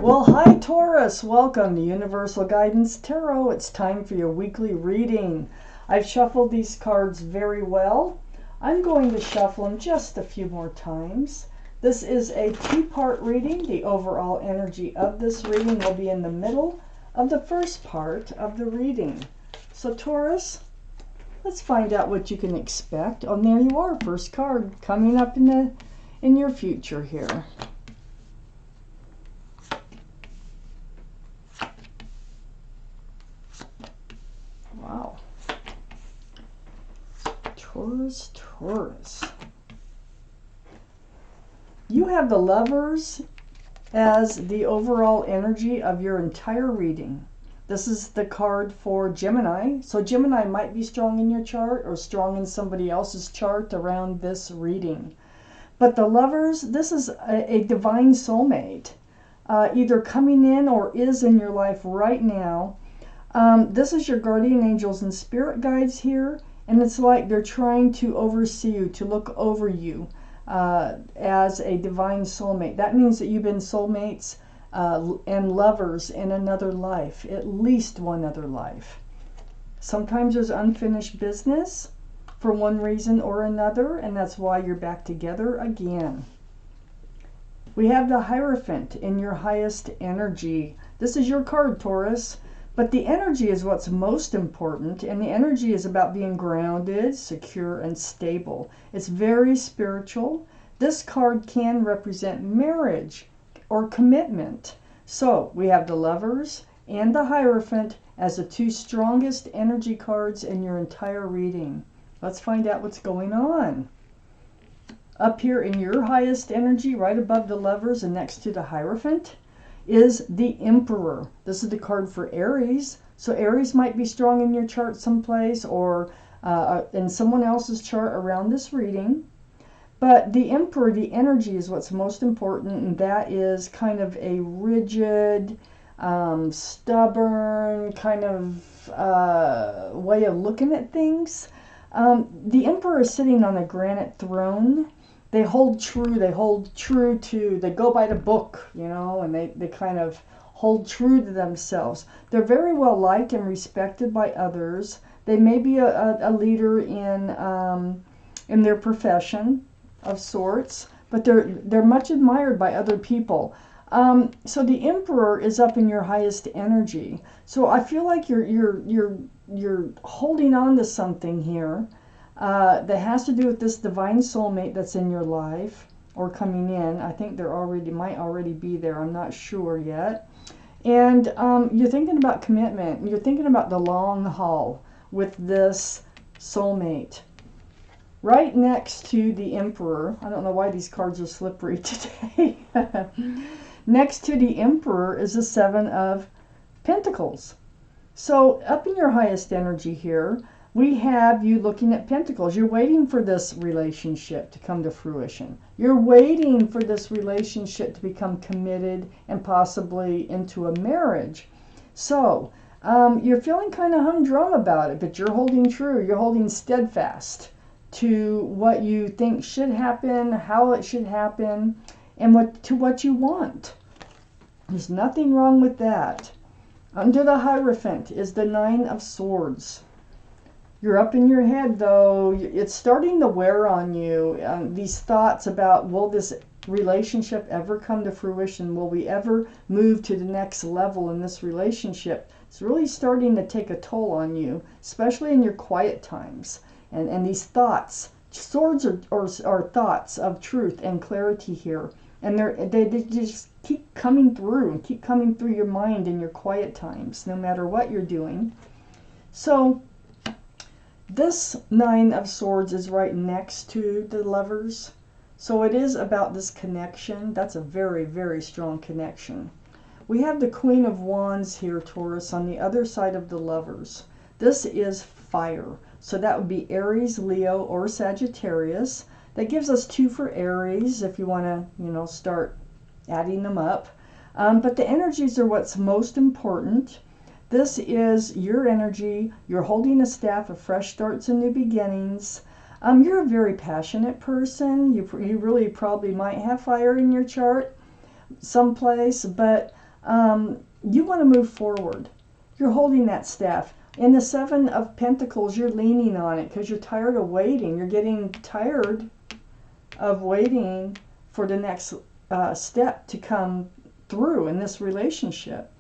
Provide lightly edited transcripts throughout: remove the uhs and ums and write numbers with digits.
Well, hi Taurus, welcome to Universal Guidance Tarot. It's time for your weekly reading. I've shuffled these cards very well. I'm going to shuffle them just a few more times. This is a two-part reading. The overall energy of this reading will be in the middle of the first part of the reading. So Taurus, let's find out what you can expect. Oh, and there you are, first card coming up in your future here. Wow. Taurus. You have the Lovers as the overall energy of your entire reading. This is the card for Gemini. So Gemini might be strong in your chart or strong in somebody else's chart around this reading. But the Lovers, this is a divine soulmate, either coming in or is in your life right now. This is your guardian angels and spirit guides here, and it's like they're trying to oversee you, to look over you as a divine soulmate. That means that you've been soulmates and lovers in another life, at least one other life. Sometimes there's unfinished business for one reason or another, and that's why you're back together again. We have the Hierophant in your highest energy. This is your card, Taurus. But the energy is what's most important, and the energy is about being grounded, secure, and stable. It's very spiritual. This card can represent marriage or commitment. So we have the Lovers and the Hierophant as the two strongest energy cards in your entire reading. Let's find out what's going on. Up here in your highest energy, right above the Lovers and next to the Hierophant, is the Emperor. This is the card for Aries. So Aries might be strong in your chart someplace or in someone else's chart around this reading. But the Emperor, the energy is what's most important, and that is kind of a rigid, stubborn kind of way of looking at things. The Emperor is sitting on a granite throne. They hold true to, they go by the book, you know, and they kind of hold true to themselves. They're very well liked and respected by others. They may be a leader in their profession of sorts, but they're much admired by other people. So the Emperor is up in your highest energy. So I feel like you're holding on to something here. That has to do with this divine soulmate that's in your life or coming in. I think might already be there. I'm not sure yet. And you're thinking about commitment. You're thinking about the long haul with this soulmate. Right next to the Emperor, I don't know why these cards are slippery today. Next to the Emperor is the Seven of Pentacles. So up in your highest energy here, we have you looking at Pentacles. You're waiting for this relationship to come to fruition. You're waiting for this relationship to become committed and possibly into a marriage. So you're feeling kind of humdrum about it, but you're holding true. You're holding steadfast to what you think should happen, how it should happen, and what you want. There's nothing wrong with that. Under the Hierophant is the Nine of Swords. You're up in your head, though. It's starting to wear on you. These thoughts about, will this relationship ever come to fruition? Will we ever move to the next level in this relationship? It's really starting to take a toll on you, especially in your quiet times. And these thoughts, swords are thoughts of truth and clarity here. And they just keep coming through your mind in your quiet times, no matter what you're doing. So this Nine of Swords is right next to the Lovers. So it is about this connection. That's a very, very strong connection. We have the Queen of Wands here, Taurus, on the other side of the Lovers. This is fire. So that would be Aries, Leo, or Sagittarius. That gives us 2 for Aries if you want to, start adding them up. But the energies are what's most important. This is your energy. You're holding a staff of fresh starts and new beginnings. You're a very passionate person. You really probably might have fire in your chart someplace, but You want to move forward. You're holding that staff. In the Seven of Pentacles, you're leaning on it because you're tired of waiting. You're getting tired of waiting for the next step to come through in this relationship.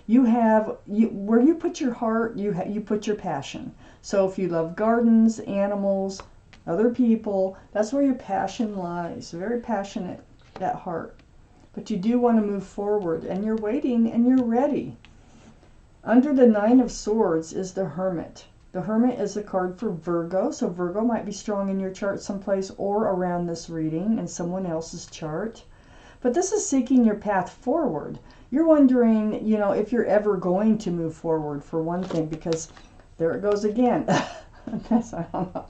You have, where you put your heart, you put your passion. So if you love gardens, animals, other people, that's where your passion lies. Very passionate, that heart. But you do want to move forward, and you're waiting and you're ready. Under the Nine of Swords is the Hermit. The Hermit is a card for Virgo, so Virgo might be strong in your chart someplace or around this reading in someone else's chart. But this is seeking your path forward. You're wondering, you know, if you're ever going to move forward, for one thing, because there it goes again. I don't know.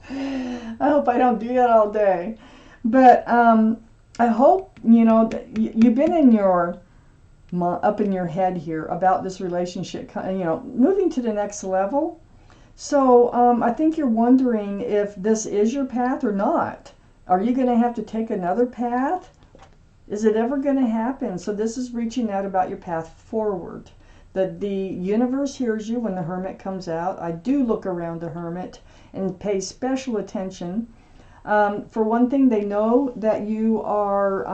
I hope I don't do that all day. But I hope, you know, that you've been in your up in your head here about this relationship, you know, moving to the next level. So I think you're wondering if this is your path or not. Are you going to have to take another path? Is it ever going to happen? So this is reaching out about your path forward. The universe hears you when the Hermit comes out. I do look around the Hermit and pay special attention. For one thing, they know that you are,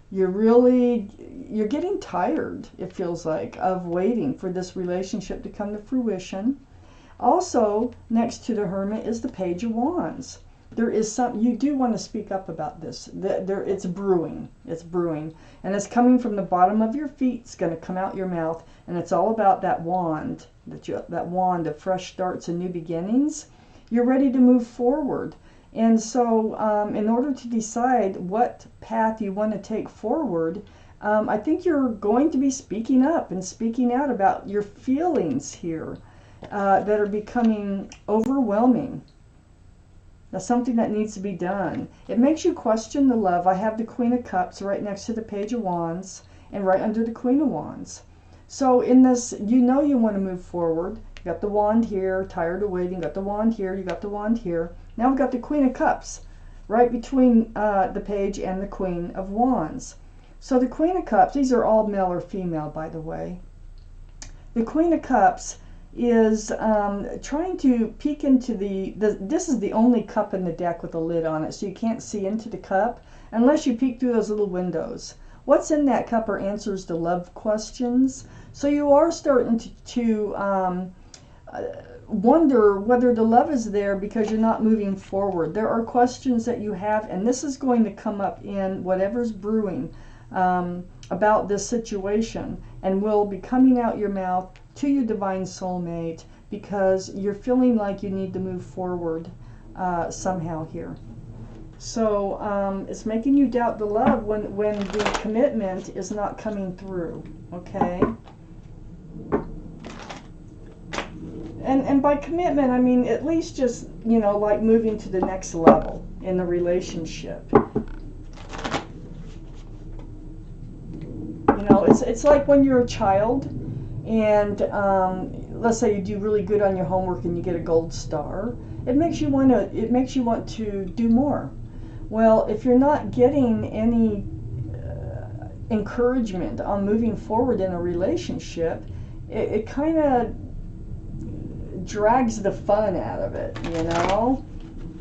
you're getting tired, it feels like, of waiting for this relationship to come to fruition. Also, next to the Hermit is the Page of Wands. There is some, you do want to speak up about this. It's brewing. It's brewing. And it's coming from the bottom of your feet. It's going to come out your mouth. And it's all about that wand, that wand of fresh starts and new beginnings. You're ready to move forward. And so in order to decide what path you want to take forward, I think you're going to be speaking up and speaking out about your feelings here that are becoming overwhelming. That's something that needs to be done. It makes you question the love. I have the Queen of Cups right next to the Page of Wands and right under the Queen of Wands. So in this, you know you want to move forward. You got the wand here, tired of waiting. You got the wand here, you got the wand here. Now we've got the Queen of Cups right between the Page and the Queen of Wands. So the Queen of Cups, these are all male or female, by the way. The Queen of Cups is trying to peek into this is the only cup in the deck with a lid on it, so you can't see into the cup unless you peek through those little windows. What's in that cup are answers to love questions. So you are starting to wonder whether the love is there because you're not moving forward. There are questions that you have, and this is going to come up in whatever's brewing about this situation, and will be coming out your mouth to your divine soulmate because you're feeling like you need to move forward somehow here. So it's making you doubt the love when the commitment is not coming through, okay? And by commitment, I mean at least just, you know, like moving to the next level in the relationship. You know, it's like when you're a child and let's say you do really good on your homework and you get a gold star. It makes you want to do more. Well, if you're not getting any encouragement on moving forward in a relationship, it kind of drags the fun out of it, you know?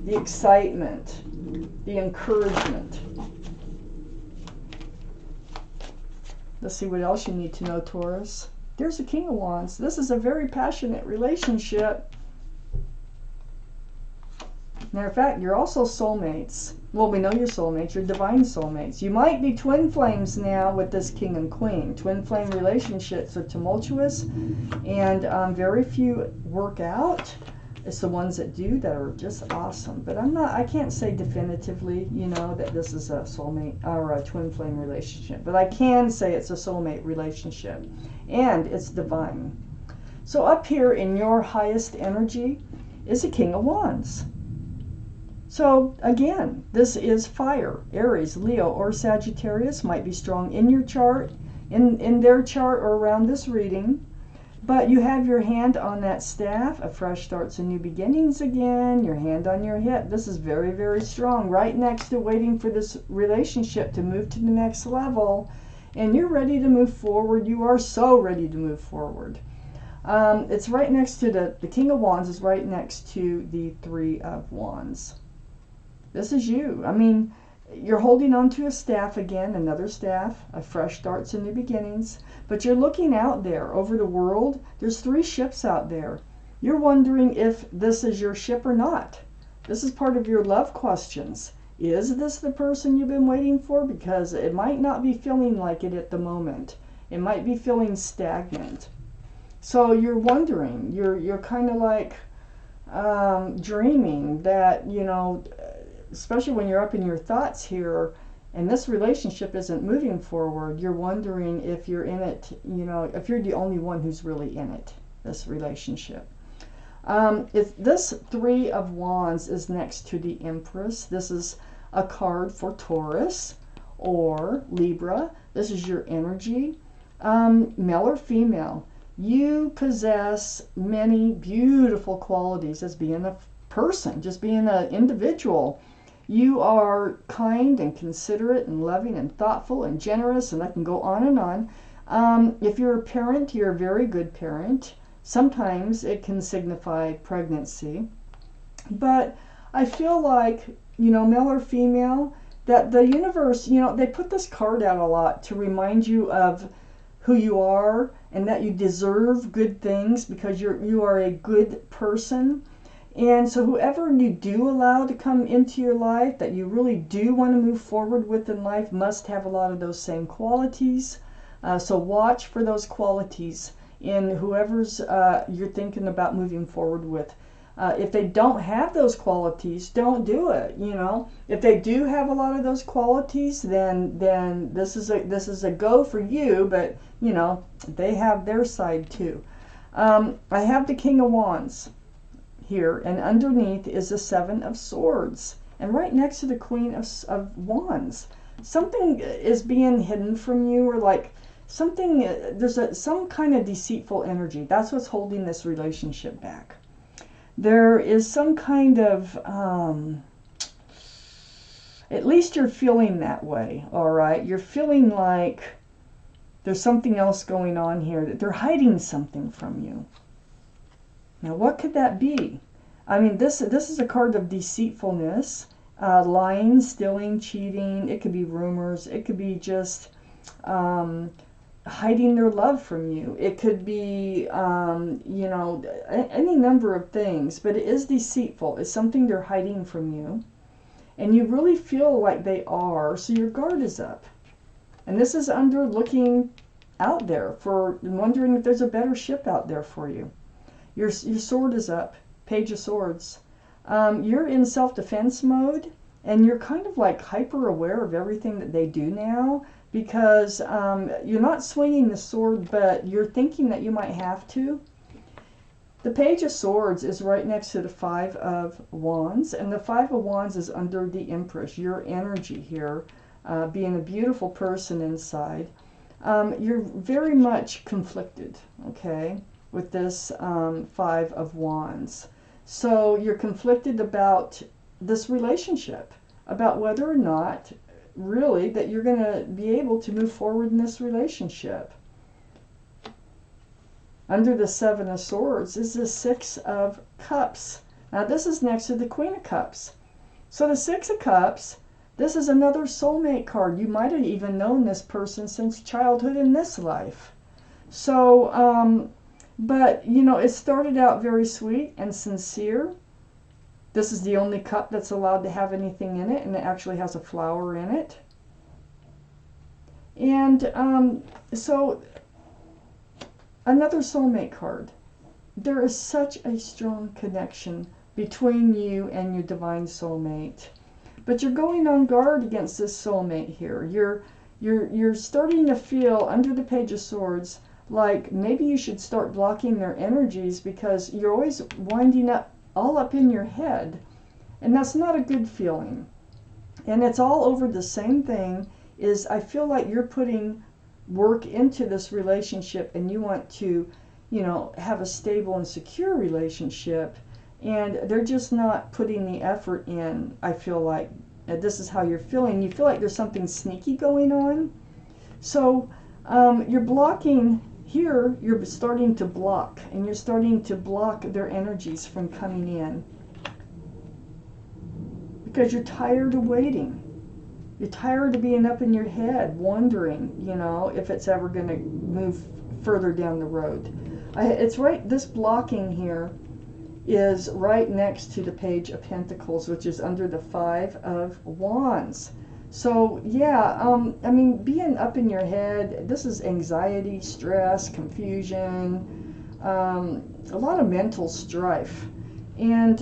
The excitement, the encouragement. Let's see what else you need to know, Taurus. There's the King of Wands. This is a very passionate relationship. Matter of fact, you're also soulmates. Well, we know you're soulmates. You're divine soulmates. You might be twin flames now with this King and Queen. Twin flame relationships are tumultuous, and very few work out. It's the ones that do that are just awesome. But I can't say definitively, you know, that this is a soulmate or a twin flame relationship. But I can say it's a soulmate relationship, and it's divine. So up here in your highest energy is the King of Wands. So again, this is fire. Aries, Leo, or Sagittarius might be strong in your chart, in their chart, or around this reading. But you have your hand on that staff, a fresh starts and new beginnings again, your hand on your hip. This is very, very strong, right next to waiting for this relationship to move to the next level. and you're ready to move forward. You are so ready to move forward. It's right next to the King of Wands is right next to the Three of Wands. This is you. I mean, you're holding on to a staff again, another staff, a fresh starts and new beginnings. But you're looking out there over the world. There's 3 ships out there. You're wondering if this is your ship or not. This is part of your love questions. Is this the person you've been waiting for? Because it might not be feeling like it at the moment. It might be feeling stagnant. So you're wondering, you're kind of like dreaming that, you know, especially when you're up in your thoughts here and this relationship isn't moving forward, you're wondering if you're in it, you know, if you're the only one who's really in it, this relationship. If this Three of Wands is next to the Empress, this is a card for Taurus or Libra. This is your energy, male or female. You possess many beautiful qualities as being a person, just being an individual. You are kind and considerate and loving and thoughtful and generous, and I can go on and on. If you're a parent, you're a very good parent. Sometimes it can signify pregnancy. But I feel like, you know, male or female, that the universe, you know, they put this card out a lot to remind you of who you are and that you deserve good things because you are a good person. And so whoever you do allow to come into your life that you really do want to move forward with in life must have a lot of those same qualities. So watch for those qualities in whoever's you're thinking about moving forward with. If they don't have those qualities, don't do it. You know, if they do have a lot of those qualities, then this is a go for you. But you know, they have their side too. I have the King of Wands here, and underneath is the Seven of Swords, and right next to the Queen of Wands. Something is being hidden from you, or like something, there's some kind of deceitful energy. That's what's holding this relationship back. There is some kind of, at least you're feeling that way, all right? You're feeling like there's something else going on here, that they're hiding something from you. Now, what could that be? I mean, this is a card of deceitfulness, lying, stealing, cheating. It could be rumors. It could be just hiding their love from you. It could be, you know, any number of things. But it is deceitful. It's something they're hiding from you. And you really feel like they are, so your guard is up. And this is under looking out there for, wondering if there's a better ship out there for you. Your sword is up, Page of Swords. You're in self-defense mode, and you're kind of like hyper aware of everything that they do now, because you're not swinging the sword, but you're thinking that you might have to. The Page of Swords is right next to the Five of Wands, and the Five of Wands is under the Empress, your energy here, being a beautiful person inside. You're very much conflicted, okay, with this Five of Wands. So you're conflicted about this relationship, about whether or not really that you're going to be able to move forward in this relationship. Under the Seven of Swords is the Six of Cups. Now this is next to the Queen of Cups. So the Six of Cups, this is another soulmate card. You might have even known this person since childhood in this life. So, but, you know, it started out very sweet and sincere. This is the only cup that's allowed to have anything in it, and it actually has a flower in it. And so, another soulmate card. There is such a strong connection between you and your divine soulmate. But you're going on guard against this soulmate here. You're starting to feel, under the Page of Swords, like maybe you should start blocking their energies, because you're always winding up all up in your head, and that's not a good feeling. And it's all over the same thing, is I feel like you're putting work into this relationship, and you want to, you know, have a stable and secure relationship, and they're just not putting the effort in. I feel like this is how you're feeling. You feel like there's something sneaky going on. So you're blocking here, you're starting to block, and you're starting to block their energies from coming in. Because you're tired of waiting. You're tired of being up in your head, wondering, you know, if it's ever going to move further down the road. It's right, this blocking here is right next to the Page of Pentacles, which is under the Five of Wands. So, yeah, I mean, being up in your head, this is anxiety, stress, confusion, a lot of mental strife. And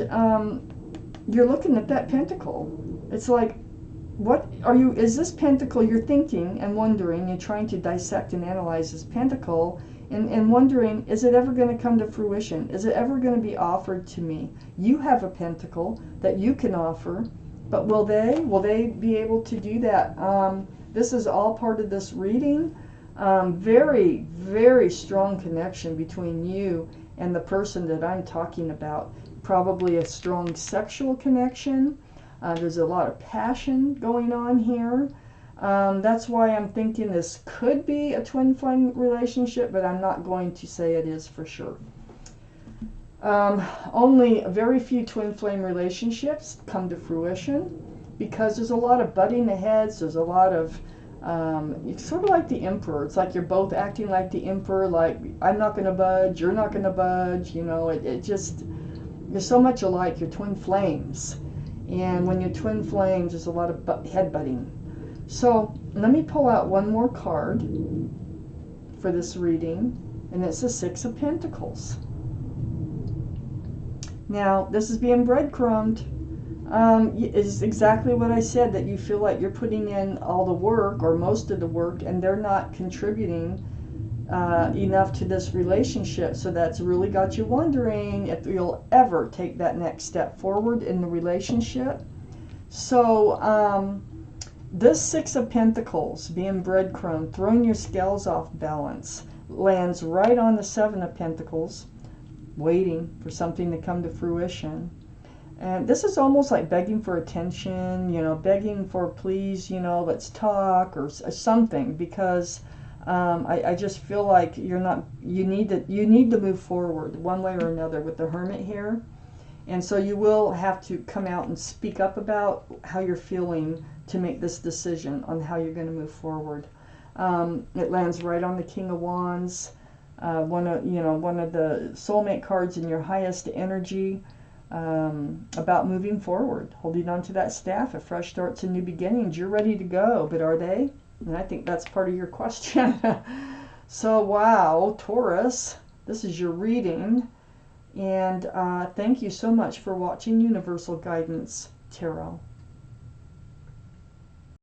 you're looking at that pentacle. It's like, what are you, is this pentacle, you're thinking and wondering, you're trying to dissect and analyze this pentacle, and wondering, is it ever going to come to fruition? Is it ever going to be offered to me? You have a pentacle that you can offer, but will they be able to do that? This is all part of this reading. Very, very strong connection between you and the person that I'm talking about. Probably a strong sexual connection. There's a lot of passion going on here. That's why I'm thinking this could be a twin flame relationship, but I'm not going to say it is for sure. Only very few twin flame relationships come to fruition because there's a lot of butting the heads. There's a lot of, it's sort of like the Emperor. It's like you're both acting like the Emperor, like I'm not going to budge, you're not going to budge. You know, it just, you're so much alike. You're twin flames. And when you're twin flames, there's a lot of headbutting. So let me pull out one more card for this reading, and it's the Six of Pentacles. Now, this is being breadcrumbed. It's exactly what I said, that you feel like you're putting in all the work, or most of the work, and they're not contributing enough to this relationship. So that's really got you wondering if you'll ever take that next step forward in the relationship. So this Six of Pentacles being breadcrumbed, throwing your scales off balance, lands right on the Seven of Pentacles, waiting for something to come to fruition. And this is almost like begging for attention, you know, begging for, please, you know, let's talk, or something, because I just feel like you're not, you need to move forward one way or another with the Hermit here. And so you will have to come out and speak up about how you're feeling to make this decision on how you're going to move forward. It lands right on the King of Wands, one of the soulmate cards in your highest energy, about moving forward, holding on to that staff, a fresh starts and new beginnings. You're ready to go, but are they? And I think that's part of your question. So, wow, Taurus, this is your reading. And thank you so much for watching Universal Guidance Tarot.